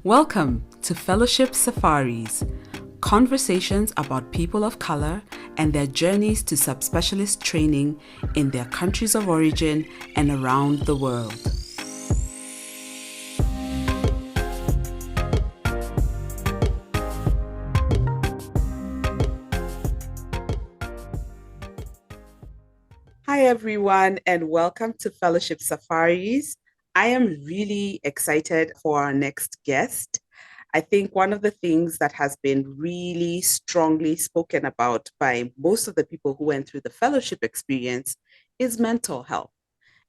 Welcome to Fellowship Safaris, conversations about people of color and their journeys to subspecialist training in their countries of origin and around the world. Hi everyone, and welcome to Fellowship Safaris. I am really excited for our next guest. I think one of the things that has been really strongly spoken about by most of the people who went through the fellowship experience is mental health.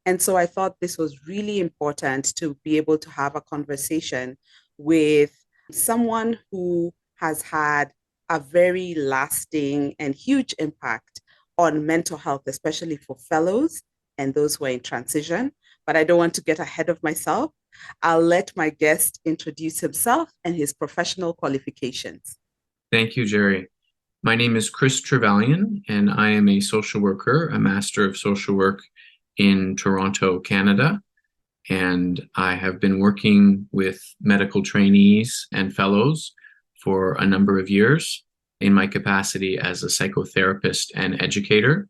And so I thought this was really important to be able to have a conversation with someone who has had a very lasting and huge impact on mental health, especially for fellows and those who are in transition. But I don't want to get ahead of myself. I'll let my guest introduce himself and his professional qualifications. Thank you, Njeri. My name is Chris Trevelyan, and I am a social worker, a Master of Social Work in Toronto, Canada. And I have been working with medical trainees and fellows for a number of years in my capacity as a psychotherapist and educator.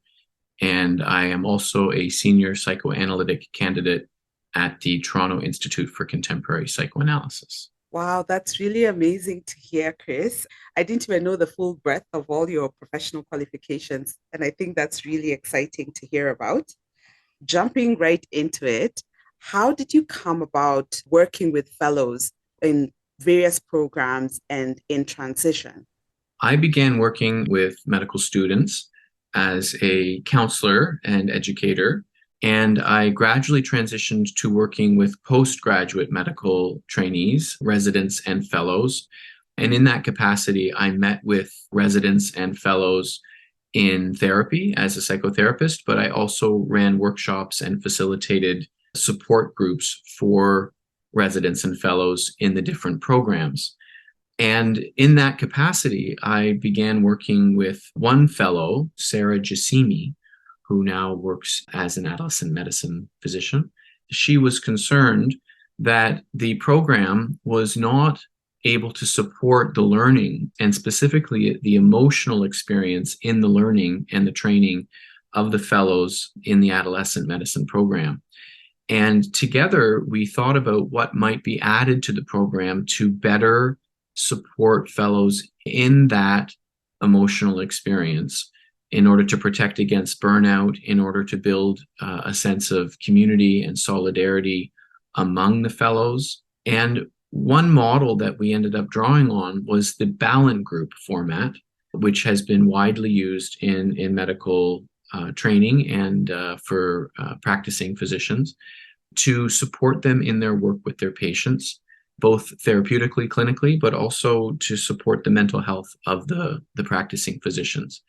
And I am also a senior psychoanalytic candidate at the Toronto Institute for Contemporary Psychoanalysis. Wow, that's really amazing to hear, Chris. I didn't even know the full breadth of all your professional qualifications, and I think that's really exciting to hear about. Jumping right into it, how did you come about working with fellows in various programs and in transition? I began working with medical students as a counselor and educator, and I gradually transitioned to working with postgraduate medical trainees, residents, and fellows. And in that capacity, I met with residents and fellows in therapy as a psychotherapist, but I also ran workshops and facilitated support groups for residents and fellows in the different programs. And in that capacity, I began working with one fellow, Sarah Jassemi, who now works as an adolescent medicine physician. She was concerned that the program was not able to support the learning and specifically the emotional experience in the learning and the training of the fellows in the adolescent medicine program. And together, we thought about what might be added to the program to better support fellows in that emotional experience in order to protect against burnout, in order to build a sense of community and solidarity among the fellows. And one model that we ended up drawing on was the Balint group format, which has been widely used in medical training and for practicing physicians to support them in their work with their patients, both therapeutically, clinically, but also to support the mental health of the practicing physicians.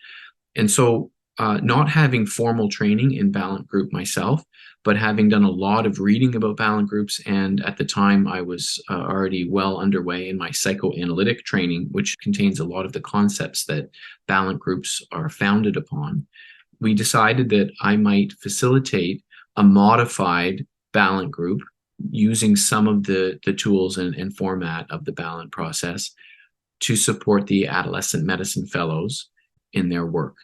And so not having formal training in Balint group myself, but having done a lot of reading about Balint groups, and at the time I was already well underway in my psychoanalytic training, which contains a lot of the concepts that Balint groups are founded upon, we decided that I might facilitate a modified Balint group using some of the tools and format of the Balint process to support the adolescent medicine fellows in their work.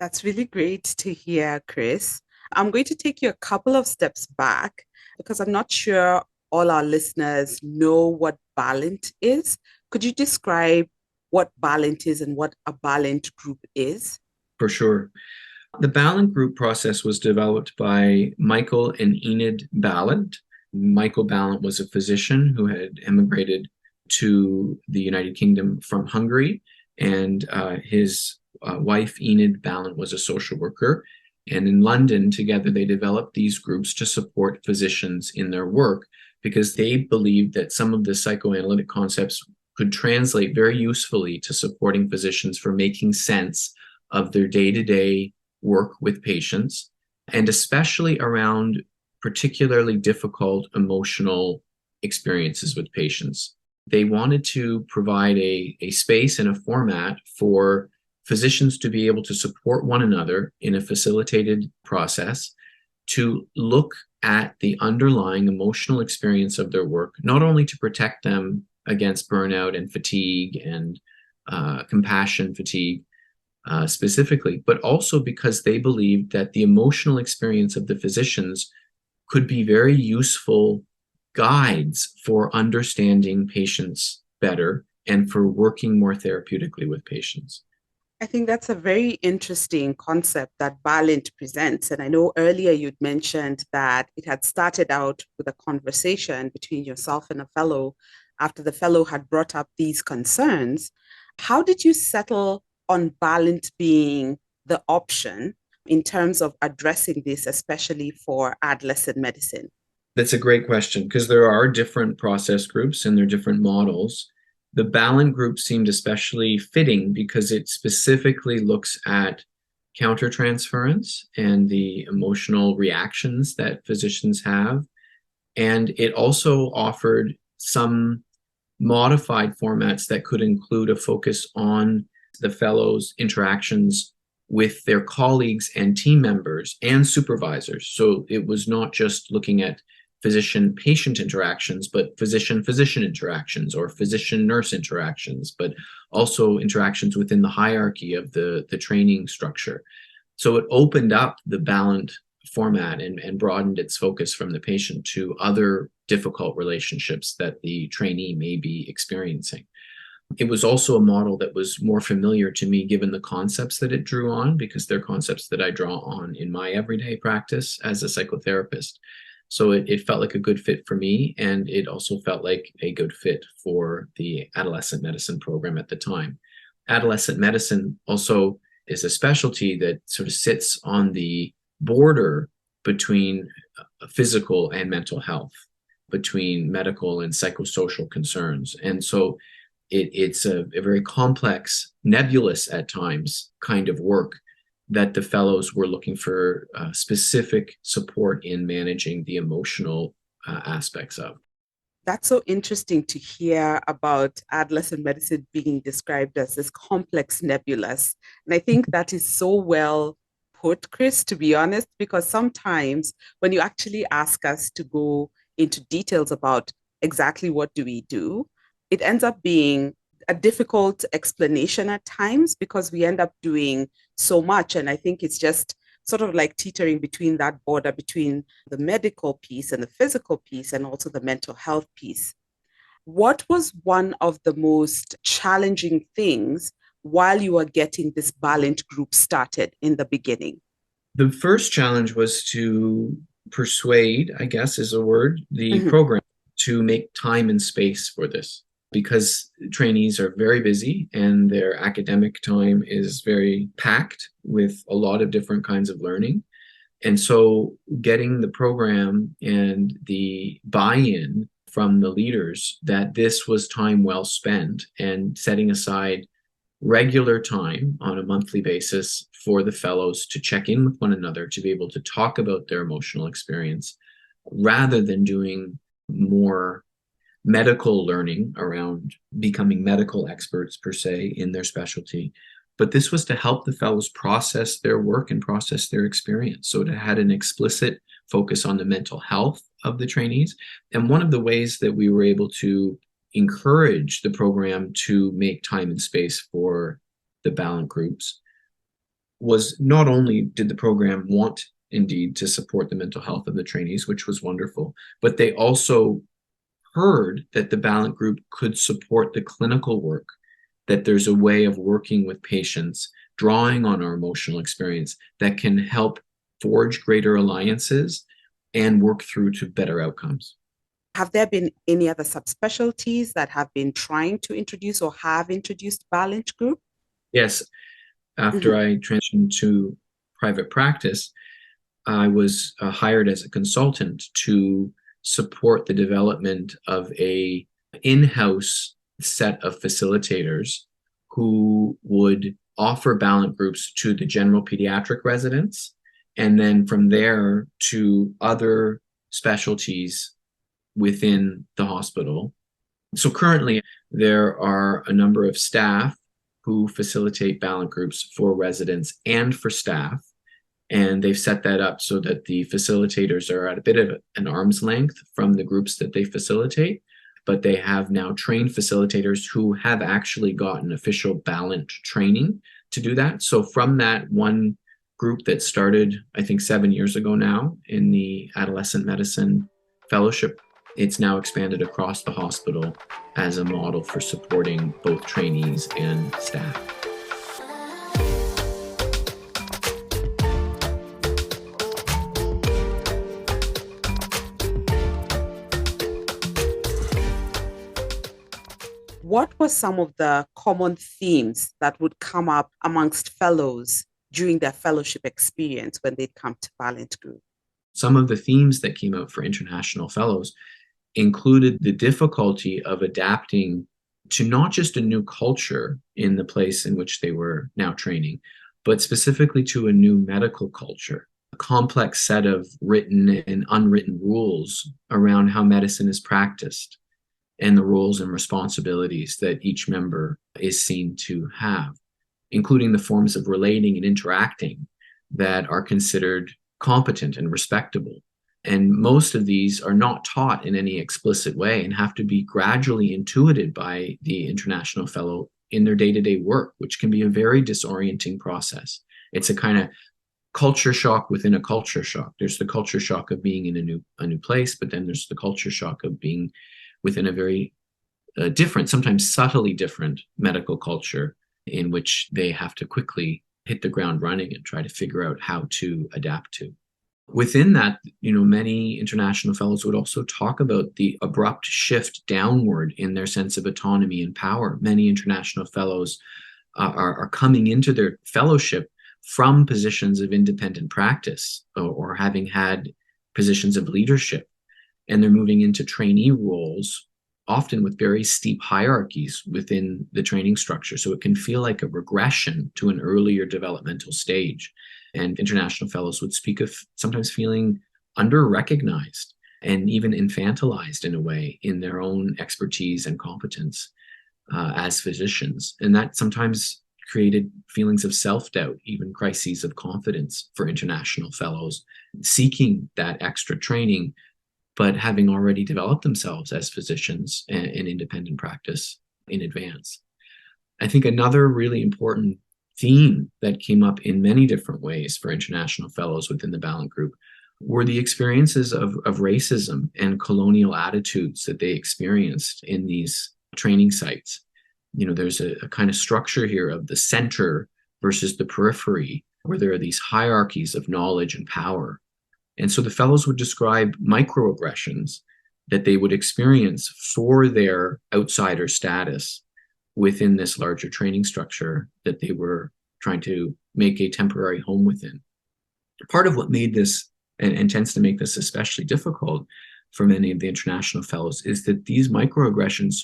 That's really great to hear, Chris. I'm going to take you a couple of steps back because I'm not sure all our listeners know what Balint is. Could you describe what Balint is and what a Balint group is? For sure. The Balint group process was developed by Michael and Enid Balint. Michael Balint was a physician who had immigrated to the United Kingdom from Hungary, and his wife, Enid Balint, was a social worker. And in London, together, they developed these groups to support physicians in their work because they believed that some of the psychoanalytic concepts could translate very usefully to supporting physicians for making sense of their day-to-day work with patients, and especially around particularly difficult emotional experiences with patients. They wanted to provide a space and a format for physicians to be able to support one another in a facilitated process to look at the underlying emotional experience of their work, not only to protect them against burnout and fatigue and compassion fatigue specifically, but also because they believed that the emotional experience of the physicians could be very useful guides for understanding patients better and for working more therapeutically with patients. I think that's a very interesting concept that Balint presents. And I know earlier you'd mentioned that it had started out with a conversation between yourself and a fellow after the fellow had brought up these concerns. How did you settle on Balint being the option in terms of addressing this, especially for adolescent medicine? That's a great question because there are different process groups and there are different models. The Balint group seemed especially fitting because it specifically looks at countertransference and the emotional reactions that physicians have. And it also offered some modified formats that could include a focus on the fellows' interactions with their colleagues and team members and supervisors. So it was not just looking at physician-patient interactions, but physician-physician interactions or physician-nurse interactions, but also interactions within the hierarchy of the training structure. So it opened up the Balint format and broadened its focus from the patient to other difficult relationships that the trainee may be experiencing. It was also a model that was more familiar to me given the concepts that it drew on, because they're concepts that I draw on in my everyday practice as a psychotherapist. So it felt like a good fit for me, and it also felt like a good fit for the adolescent medicine program at the time. Adolescent medicine also is a specialty that sort of sits on the border between physical and mental health, between medical and psychosocial concerns. And so it's a very complex, nebulous at times kind of work that the fellows were looking for specific support in managing the emotional aspects of. That's so interesting to hear about adolescent medicine being described as this complex nebulous. And I think that is so well put, Chris, to be honest, because sometimes when you actually ask us to go into details about exactly what do we do, it ends up being a difficult explanation at times because we end up doing so much. And I think it's just sort of like teetering between that border between the medical piece and the physical piece and also the mental health piece. What was one of the most challenging things while you were getting this Balint group started in the beginning? The first challenge was to persuade, I guess is a word, the Mm-hmm. program to make time and space for this, because trainees are very busy and their academic time is very packed with a lot of different kinds of learning. And so getting the program and the buy-in from the leaders that this was time well spent and setting aside regular time on a monthly basis for the fellows to check in with one another, to be able to talk about their emotional experience rather than doing more medical learning around becoming medical experts per se in their specialty. But this was to help the fellows process their work and process their experience. So it had an explicit focus on the mental health of the trainees. And one of the ways that we were able to encourage the program to make time and space for the Balint groups was not only did the program want indeed to support the mental health of the trainees, which was wonderful, but they also heard that the Balint group could support the clinical work, that there's a way of working with patients, drawing on our emotional experience that can help forge greater alliances and work through to better outcomes. Have there been any other subspecialties that have been trying to introduce or have introduced Balint group? Yes, after Mm-hmm. I transitioned to private practice, I was hired as a consultant to support the development of a in-house set of facilitators who would offer Balint groups to the general pediatric residents, and then from there to other specialties within the hospital. So currently, there are a number of staff who facilitate Balint groups for residents and for staff. And they've set that up so that the facilitators are at a bit of an arm's length from the groups that they facilitate, but they have now trained facilitators who have actually gotten official Balint training to do that. So from that one group that started, I think 7 years ago now in the adolescent medicine fellowship, it's now expanded across the hospital as a model for supporting both trainees and staff. What were some of the common themes that would come up amongst fellows during their fellowship experience when they'd come to Balint Group? Some of the themes that came out for international fellows included the difficulty of adapting to not just a new culture in the place in which they were now training, but specifically to a new medical culture, a complex set of written and unwritten rules around how medicine is practiced and the roles and responsibilities that each member is seen to have, including the forms of relating and interacting that are considered competent and respectable. And most of these are not taught in any explicit way and have to be gradually intuited by the international fellow in their day-to-day work, which can be a very disorienting process. It's a kind of culture shock within a culture shock. There's the culture shock of being in a new place, but then there's the culture shock of being within a very different, sometimes subtly different medical culture in which they have to quickly hit the ground running and try to figure out how to adapt to. Within that, many international fellows would also talk about the abrupt shift downward in their sense of autonomy and power. Many international fellows are coming into their fellowship from positions of independent practice or having had positions of leadership. And they're moving into trainee roles, often with very steep hierarchies within the training structure. So it can feel like a regression to an earlier developmental stage. And international fellows would speak of sometimes feeling under-recognized and even infantilized in a way in their own expertise and competence as physicians. And that sometimes created feelings of self-doubt, even crises of confidence for international fellows seeking that extra training, but having already developed themselves as physicians in independent practice in advance. I think another really important theme that came up in many different ways for international fellows within the Balint Group were the experiences of racism and colonial attitudes that they experienced in these training sites. There's a kind of structure here of the center versus the periphery, where there are these hierarchies of knowledge and power. And so the fellows would describe microaggressions that they would experience for their outsider status within this larger training structure that they were trying to make a temporary home within. Part of what made this and tends to make this especially difficult for many of the international fellows is that these microaggressions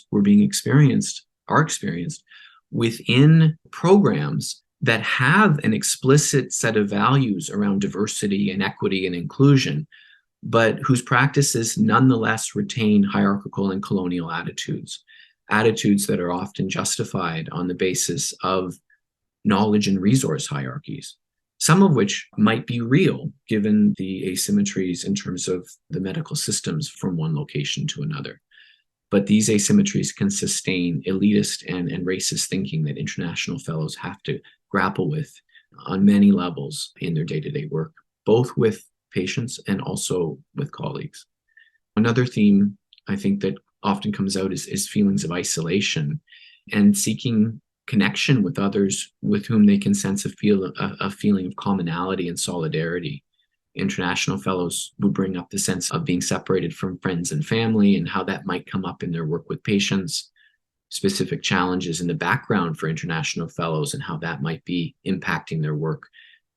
are experienced within programs that have an explicit set of values around diversity and equity and inclusion, but whose practices nonetheless retain hierarchical and colonial attitudes that are often justified on the basis of knowledge and resource hierarchies, some of which might be real given the asymmetries in terms of the medical systems from one location to another. But these asymmetries can sustain elitist and racist thinking that international fellows have to grapple with on many levels in their day-to-day work, both with patients and also with colleagues. Another theme I think that often comes out is feelings of isolation and seeking connection with others with whom they can sense a feeling of commonality and solidarity. International fellows would bring up the sense of being separated from friends and family and how that might come up in their work with patients, specific challenges in the background for international fellows and how that might be impacting their work.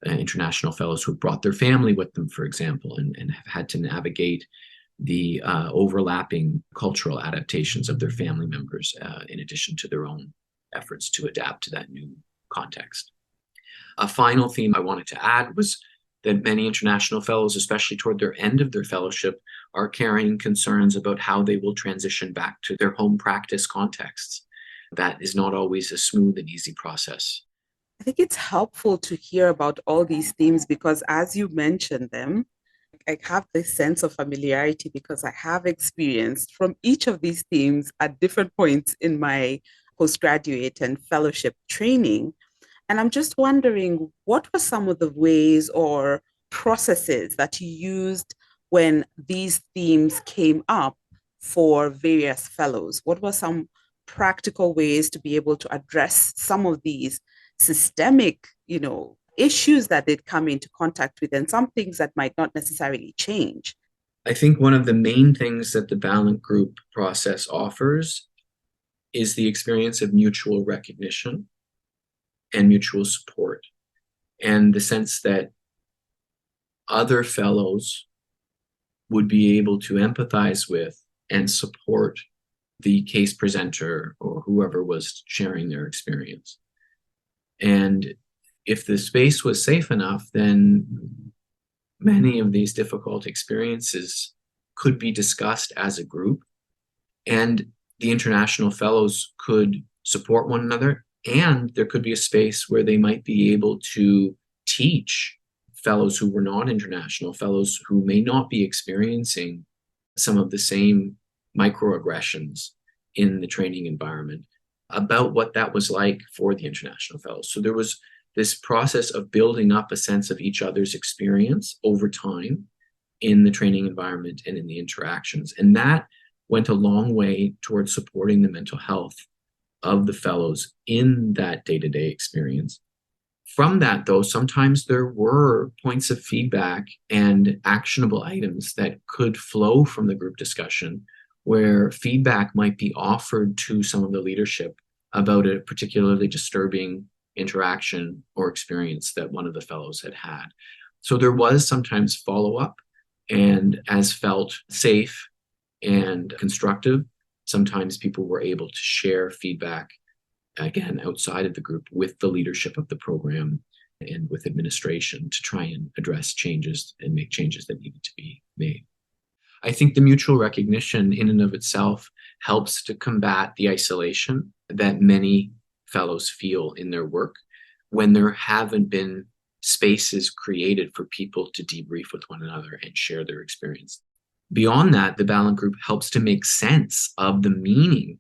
International fellows who have brought their family with them, for example, and have had to navigate the overlapping cultural adaptations of their family members in addition to their own efforts to adapt to that new context. A final theme I wanted to add was that many international fellows, especially toward their end of their fellowship, are carrying concerns about how they will transition back to their home practice contexts. That is not always a smooth and easy process. I think it's helpful to hear about all these themes because as you mentioned them, I have this sense of familiarity because I have experienced from each of these themes at different points in my postgraduate and fellowship training. And I'm just wondering, what were some of the ways or processes that you used when these themes came up for various fellows? What were some practical ways to be able to address some of these systemic, issues that they'd come into contact with and some things that might not necessarily change? I think one of the main things that the Balint group process offers is the experience of mutual recognition and mutual support, and the sense that other fellows would be able to empathize with and support the case presenter or whoever was sharing their experience. And if the space was safe enough, then many of these difficult experiences could be discussed as a group, and the international fellows could support one another, and there could be a space where they might be able to teach fellows who were not international, fellows who may not be experiencing some of the same microaggressions in the training environment, about what that was like for the international fellows. So there was this process of building up a sense of each other's experience over time in the training environment and in the interactions. And that went a long way towards supporting the mental health of the fellows in that day-to-day experience. From that, though, sometimes there were points of feedback and actionable items that could flow from the group discussion, where feedback might be offered to some of the leadership about a particularly disturbing interaction or experience that one of the fellows had had. So there was sometimes follow-up, and as felt safe and constructive, sometimes people were able to share feedback, again, outside of the group with the leadership of the program and with administration to try and address changes and make changes that needed to be made. I think the mutual recognition in and of itself helps to combat the isolation that many fellows feel in their work when there haven't been spaces created for people to debrief with one another and share their experience. Beyond that, the Balint group helps to make sense of the meaning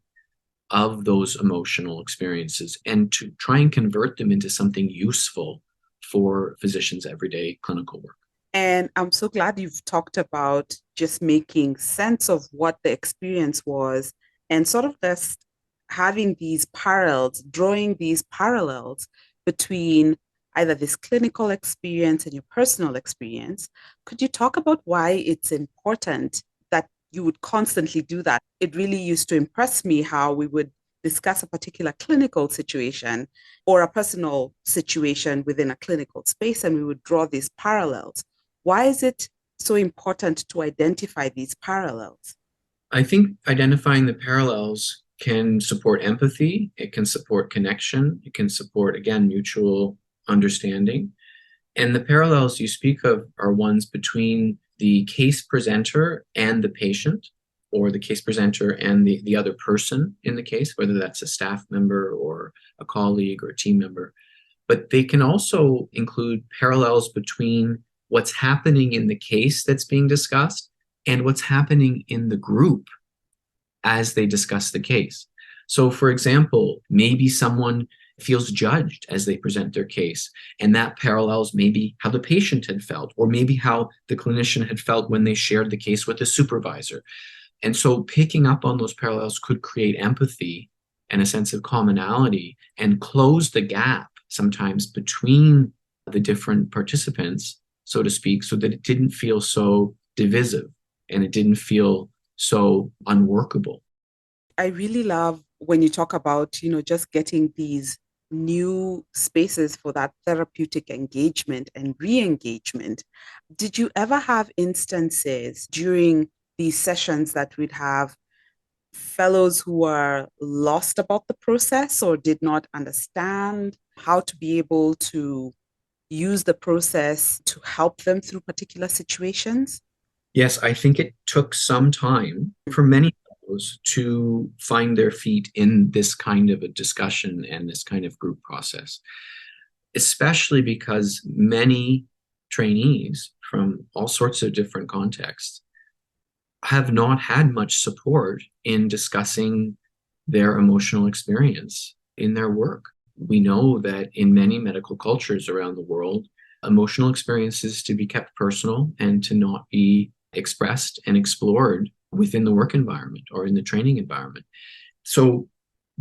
of those emotional experiences and to try and convert them into something useful for physicians' everyday clinical work. And I'm so glad you've talked about just making sense of what the experience was and sort of just having these parallels, drawing these parallels between either this clinical experience and your personal experience. Could you talk about why it's important that you would constantly do that? It really used to impress me how we would discuss a particular clinical situation or a personal situation within a clinical space, and we would draw these parallels. Why is it so important to identify these parallels? I think identifying the parallels can support empathy, it can support connection, it can support, again, mutual understanding. And the parallels you speak of are ones between the case presenter and the patient, or the case presenter and the other person in the case, whether that's a staff member or a colleague or a team member. But they can also include parallels between what's happening in the case that's being discussed and what's happening in the group as they discuss the case. So, for example, maybe someone feels judged as they present their case, and that parallels maybe how the patient had felt, or maybe how the clinician had felt when they shared the case with the supervisor. And so picking up on those parallels could create empathy and a sense of commonality and close the gap sometimes between the different participants, so to speak, so that it didn't feel so divisive and it didn't feel so unworkable. I really love when you talk about, just getting these new spaces for that therapeutic engagement and re-engagement. Did you ever have instances during these sessions that we'd have fellows who were lost about the process or did not understand how to be able to use the process to help them through particular situations? Yes, I think it took some time for many fellows to find their feet in this kind of a discussion and this kind of group process. especially because many trainees from all sorts of different contexts have not had much support in discussing their emotional experience in their work. We know that in many medical cultures around the world, emotional experiences to be kept personal and to not be expressed and explored within the work environment or in the training environment. So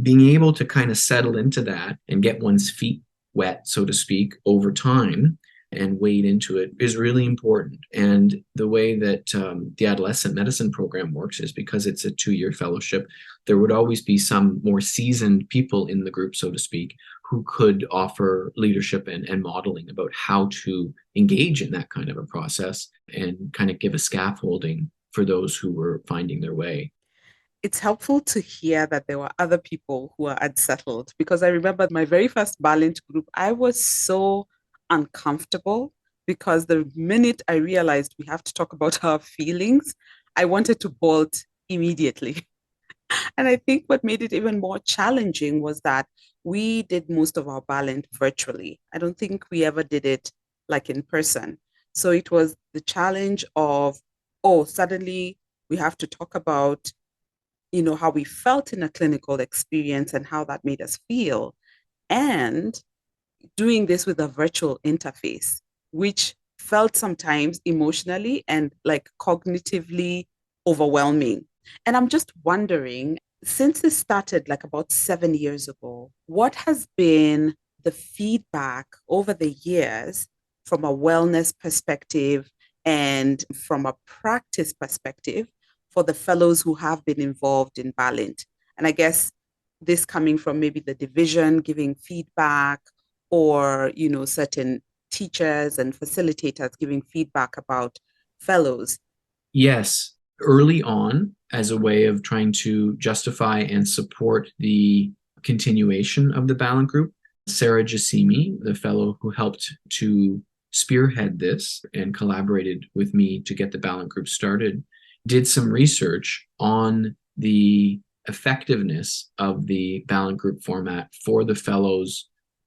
being able to kind of settle into that and get one's feet wet, so to speak, over time and wade into it is really important. And the way that the adolescent medicine program works is because it's a 2-year fellowship, there would always be some more seasoned people in the group, so to speak, who could offer leadership and modeling about how to engage in that kind of a process and kind of give a scaffolding for those who were finding their way. It's helpful to hear that there were other people who are unsettled because I remember my very first Balint group, I was so uncomfortable because the minute I realized we have to talk about our feelings, I wanted to bolt immediately. And I think what made it even more challenging was that we did most of our Balint virtually. I don't think we ever did it like in person. So it was the challenge of, oh, suddenly we have to talk about how we felt in a clinical experience and how that made us feel, and doing this with a virtual interface, which felt sometimes emotionally and like cognitively overwhelming. And I'm just wondering, since this started like about 7 years ago, what has been the feedback over the years from a wellness perspective and from a practice perspective for the fellows who have been involved in Balint? And I guess this coming from maybe the division giving feedback or, certain teachers and facilitators giving feedback about fellows. Yes, early on, as a way of trying to justify and support the continuation of the Balint group, Sarah Jassemi, the fellow who helped to spearhead this and collaborated with me to get the Balint group started, did some research on the effectiveness of the Balint group format for the fellows'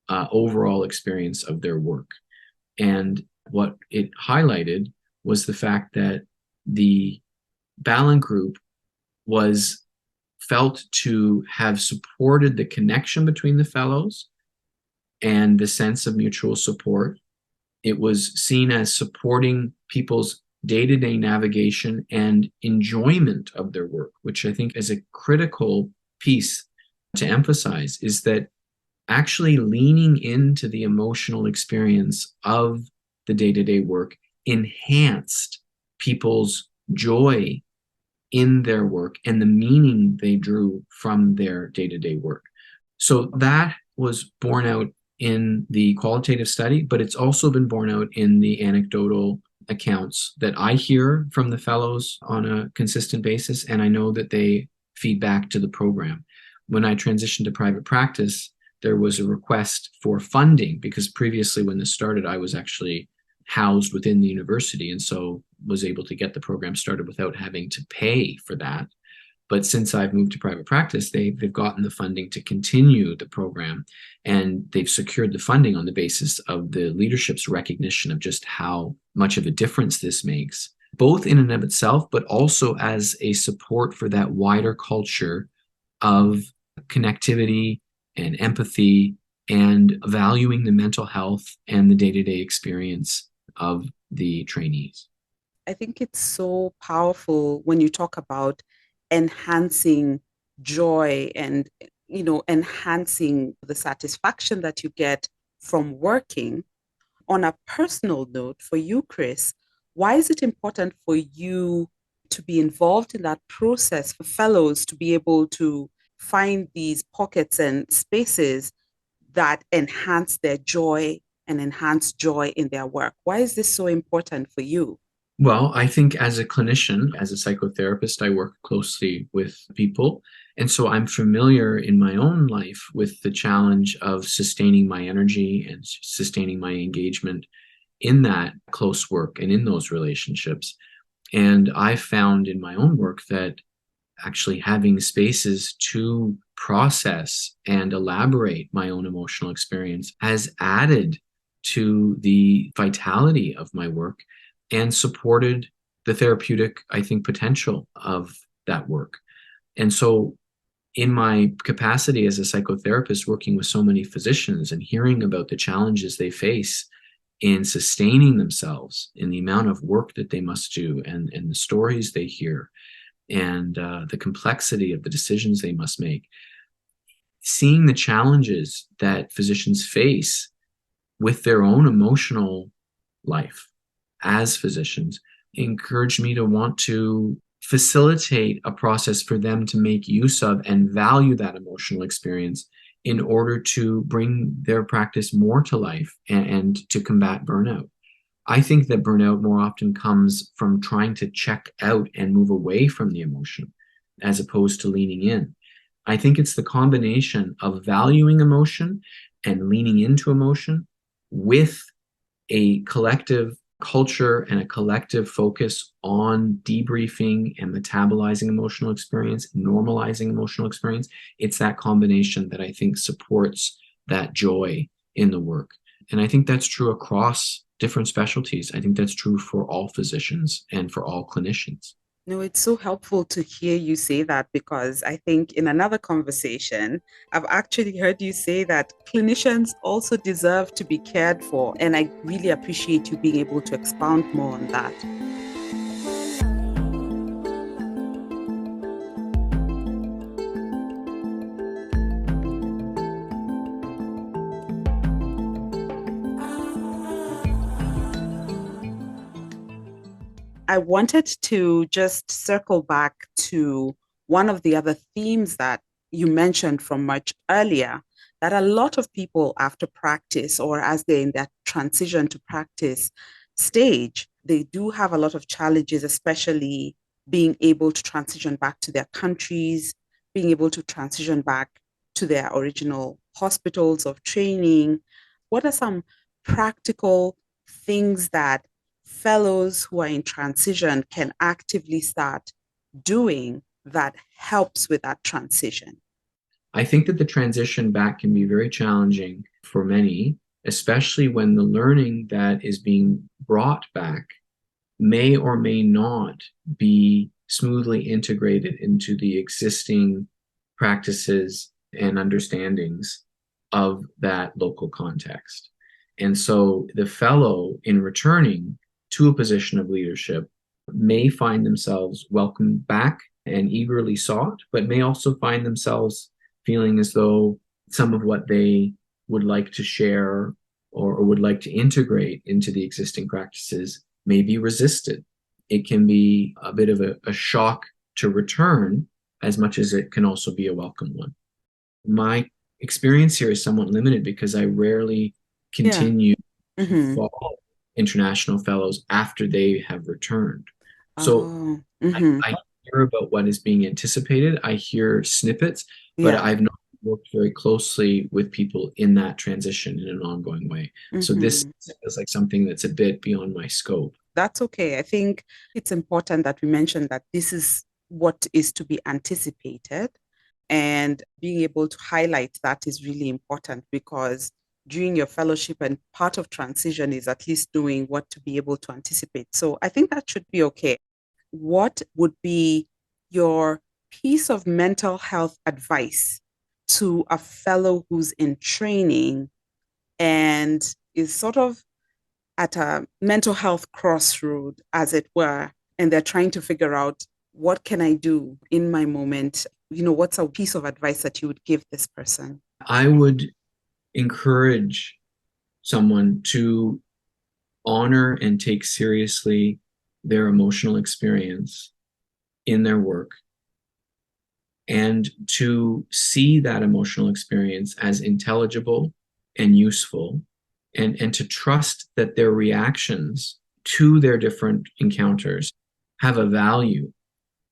overall experience of their work. And what it highlighted was the fact that the Balint group was felt to have supported the connection between the fellows and the sense of mutual support. It was seen as supporting people's day-to-day navigation and enjoyment of their work, which I think is a critical piece to emphasize, is that actually leaning into the emotional experience of the day-to-day work enhanced people's joy in their work and the meaning they drew from their day-to-day work. So that was borne out in the qualitative study, but it's also been borne out in the anecdotal accounts that I hear from the fellows on a consistent basis, and I know that they feed back to the program. When I transitioned to private practice, there was a request for funding because previously when this started, I was actually housed within the university and so was able to get the program started without having to pay for that. But since I've moved to private practice, they've gotten the funding to continue the program, and they've secured the funding on the basis of the leadership's recognition of just how much of a difference this makes, both in and of itself, but also as a support for that wider culture of connectivity and empathy and valuing the mental health and the day-to-day experience of the trainees. I think it's so powerful when you talk about enhancing joy and enhancing the satisfaction that you get from working. On a personal note, for you, Chris, why is it important for you to be involved in that process, for fellows to be able to find these pockets and spaces that enhance their joy and enhance joy in their work? Why is this so important for you? Well, I think as a clinician, as a psychotherapist, I work closely with people. And so I'm familiar in my own life with the challenge of sustaining my energy and sustaining my engagement in that close work and in those relationships. And I found in my own work that actually having spaces to process and elaborate my own emotional experience has added to the vitality of my work and supported the therapeutic, I think, potential of that work. And so in my capacity as a psychotherapist, working with so many physicians and hearing about the challenges they face in sustaining themselves, in the amount of work that they must do, and the stories they hear, and the complexity of the decisions they must make, seeing the challenges that physicians face with their own emotional life as physicians encouraged me to want to facilitate a process for them to make use of and value that emotional experience in order to bring their practice more to life and to combat burnout. I think that burnout more often comes from trying to check out and move away from the emotion as opposed to leaning in. I think it's the combination of valuing emotion and leaning into emotion with a collective culture and a collective focus on debriefing and metabolizing emotional experience, normalizing emotional experience. It's that combination that I think supports that joy in the work. And I think that's true across different specialties. I think that's true for all physicians and for all clinicians. No, it's so helpful to hear you say that, because I think in another conversation, I've actually heard you say that clinicians also deserve to be cared for. And I really appreciate you being able to expound more on that. I wanted to just circle back to one of the other themes that you mentioned from much earlier, that a lot of people after practice, or as they're in that transition to practice stage, they do have a lot of challenges, especially being able to transition back to their countries, being able to transition back to their original hospitals of training. What are some practical things that fellows who are in transition can actively start doing that helps with that transition? I think that the transition back can be very challenging for many, especially when the learning that is being brought back may or may not be smoothly integrated into the existing practices and understandings of that local context. And so the fellow, in returning to a position of leadership, may find themselves welcomed back and eagerly sought, but may also find themselves feeling as though some of what they would like to share or would like to integrate into the existing practices may be resisted. It can be a bit of a shock to return, as much as it can also be a welcome one. My experience here is somewhat limited because I rarely Yeah. continue to Mm-hmm. follow international fellows after they have returned. So Oh, mm-hmm. I hear about what is being anticipated. I hear snippets, but Yeah. I've not worked very closely with people in that transition in an ongoing way. So this Mm-hmm. is like something that's a bit beyond my scope. That's okay. I think it's important that we mention that this is what is to be anticipated, and being able to highlight that is really important, because during your fellowship and part of transition is at least doing what to be able to anticipate. So I think that should be okay. What would be your piece of mental health advice to a fellow who's in training and is sort of at a mental health crossroad, as it were, and they're trying to figure out, what can I do in my moment? What's a piece of advice that you would give this person? I would encourage someone to honor and take seriously their emotional experience in their work, and to see that emotional experience as intelligible and useful, and to trust that their reactions to their different encounters have a value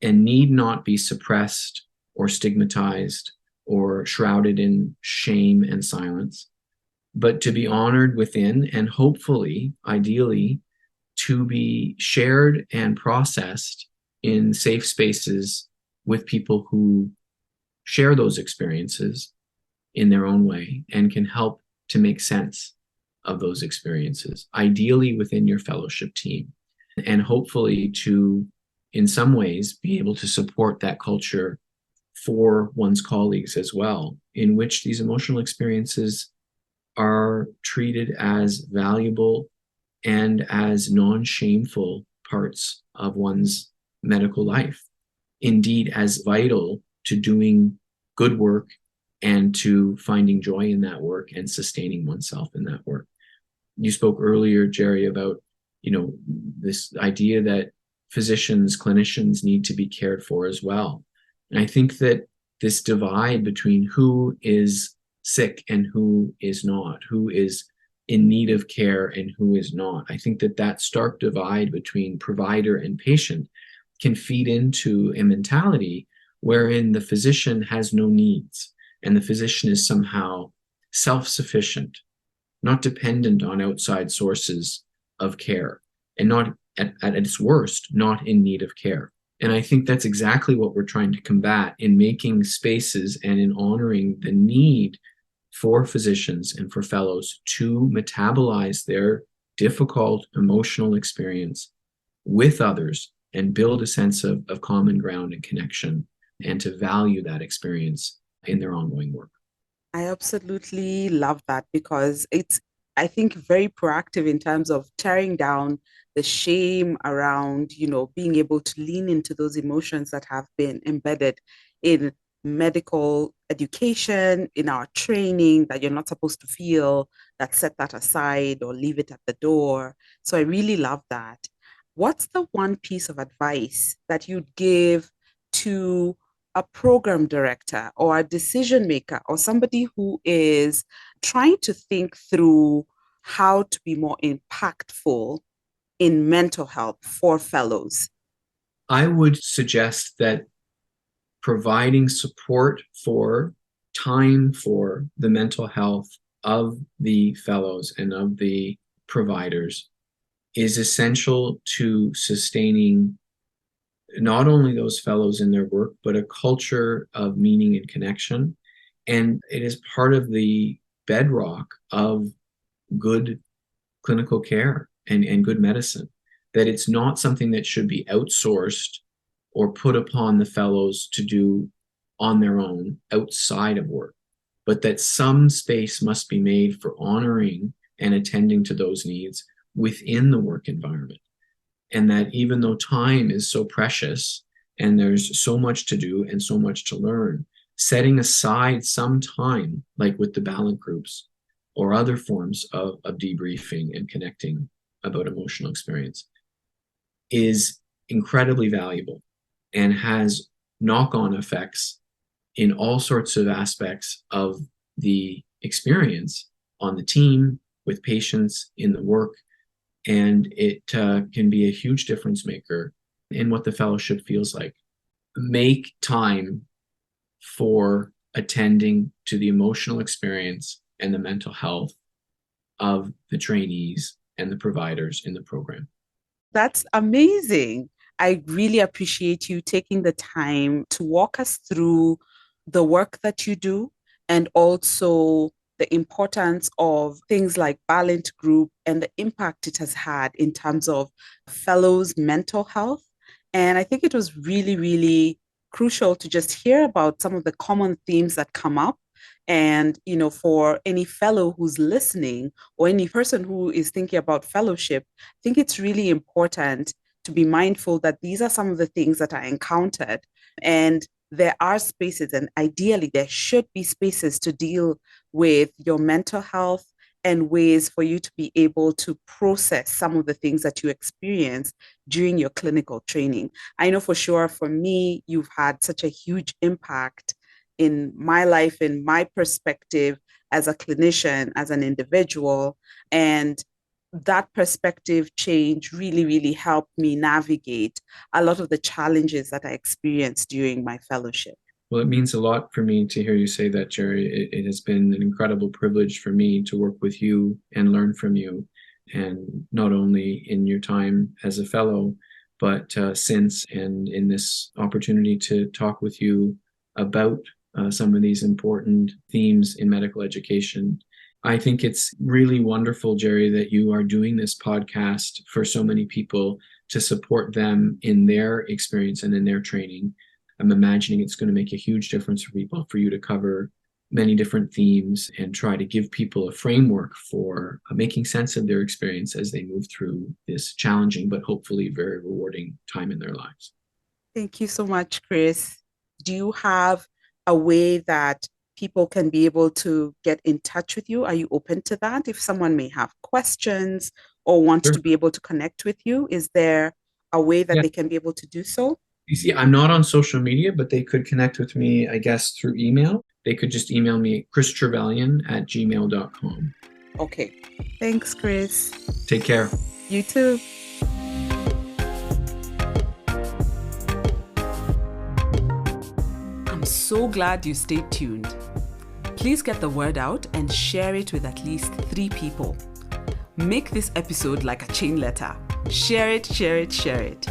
and need not be suppressed or stigmatized or shrouded in shame and silence, but to be honored within, and hopefully, ideally, to be shared and processed in safe spaces with people who share those experiences in their own way and can help to make sense of those experiences, ideally within your fellowship team, and hopefully to, in some ways, be able to support that culture for one's colleagues as well, in which these emotional experiences are treated as valuable and as non-shameful parts of one's medical life. Indeed, as vital to doing good work and to finding joy in that work and sustaining oneself in that work. You spoke earlier, Njeri, about, this idea that physicians, clinicians need to be cared for as well. And I think that this divide between who is sick and who is not, who is in need of care and who is not, I think that that stark divide between provider and patient can feed into a mentality wherein the physician has no needs and the physician is somehow self-sufficient, not dependent on outside sources of care, and not at its worst, not in need of care. And I think that's exactly what we're trying to combat in making spaces and in honoring the need for physicians and for fellows to metabolize their difficult emotional experience with others and build a sense of common ground and connection, and to value that experience in their ongoing work. I absolutely love that because it's, I think, very proactive in terms of tearing down the shame around, being able to lean into those emotions that have been embedded in medical education, in our training, that you're not supposed to feel, that set that aside or leave it at the door. So I really love that. What's the one piece of advice that you'd give to a program director or a decision maker or somebody who is trying to think through how to be more impactful in mental health for fellows? I would suggest that providing support for time for the mental health of the fellows and of the providers is essential to sustaining not only those fellows in their work, but a culture of meaning and connection. And it is part of the bedrock of good clinical care and good medicine, that it's not something that should be outsourced or put upon the fellows to do on their own outside of work, but that some space must be made for honoring and attending to those needs within the work environment. And that even though time is so precious and there's so much to do and so much to learn, setting aside some time, like with the Balint groups or other forms of debriefing and connecting about emotional experience, is incredibly valuable and has knock-on effects in all sorts of aspects of the experience on the team, with patients, in the work. And it can be a huge difference maker in what the fellowship feels like. Make time for attending to the emotional experience and the mental health of the trainees and the providers in the program. That's amazing. I really appreciate you taking the time to walk us through the work that you do and also the importance of things like Balint Group and the impact it has had in terms of fellows' mental health. And I think it was really, really crucial to just hear about some of the common themes that come up. And, for any fellow who's listening or any person who is thinking about fellowship, I think it's really important to be mindful that these are some of the things that are encountered. And there are spaces, and ideally, there should be spaces to deal with your mental health and ways for you to be able to process some of the things that you experience during your clinical training. I know for sure for me, you've had such a huge impact in my life, in my perspective as a clinician, as an individual. And that perspective change really, really helped me navigate a lot of the challenges that I experienced during my fellowship. Well, it means a lot for me to hear you say that, Njeri. It has been an incredible privilege for me to work with you and learn from you, and not only in your time as a fellow, but since, and in this opportunity to talk with you about some of these important themes in medical education. I think it's really wonderful, Njeri, that you are doing this podcast for so many people to support them in their experience and in their training. I'm imagining it's going to make a huge difference for people, for you to cover many different themes and try to give people a framework for making sense of their experience as they move through this challenging but hopefully very rewarding time in their lives. Thank you so much, Chris. Do you have a way that people can be able to get in touch with you? Are you open to that? If someone may have questions or wants Sure. to be able to connect with you, is there a way that they can be able to do so? You see, I'm not on social media, but they could connect with me, I guess, through email. They could just email me, christrevelyan@gmail.com. Okay. Thanks, Chris. Take care. You too. I'm so glad you stayed tuned. Please get the word out and share it with at least 3 people. Make this episode like a chain letter. Share it, share it, share it.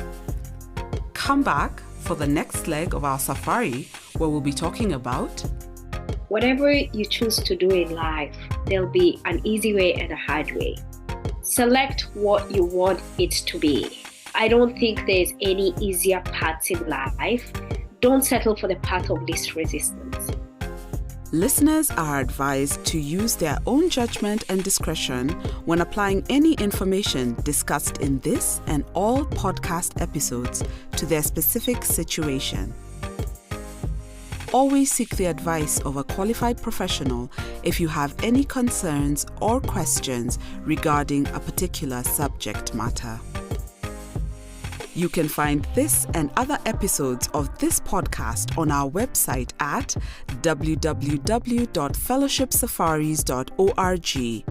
Come back for the next leg of our safari, where we'll be talking about whatever you choose to do in life, there'll be an easy way and a hard way. Select what you want it to be. I don't think there's any easier paths in life. Don't settle for the path of least resistance. Listeners are advised to use their own judgment and discretion when applying any information discussed in this and all podcast episodes to their specific situation. Always seek the advice of a qualified professional if you have any concerns or questions regarding a particular subject matter. You can find this and other episodes of this podcast on our website at www.fellowshipsafaris.org.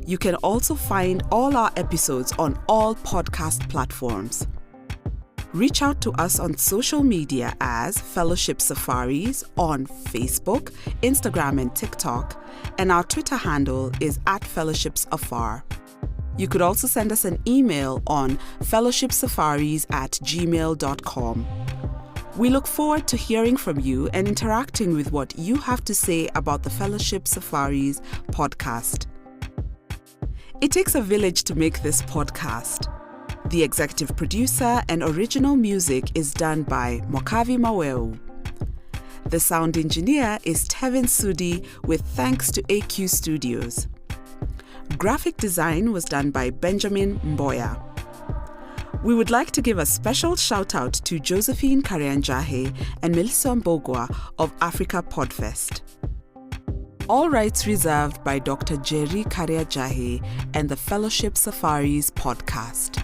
You can also find all our episodes on all podcast platforms. Reach out to us on social media as Fellowship Safaris on Facebook, Instagram, and TikTok, and our Twitter handle is @fellowshipsafar. You could also send us an email on fellowshipsafaris@gmail.com. We look forward to hearing from you and interacting with what you have to say about the Fellowship Safaris podcast. It takes a village to make this podcast. The executive producer and original music is done by Mokavi Maweu. The sound engineer is Tevin Sudi with thanks to AQ Studios. Graphic design was done by Benjamin Mboya. We would like to give a special shout out to Josephine Karianjahe and Melissa Mbogwa of Africa Podfest. All rights reserved by Dr. Njeri Karianjahe and the Fellowship Safaris podcast.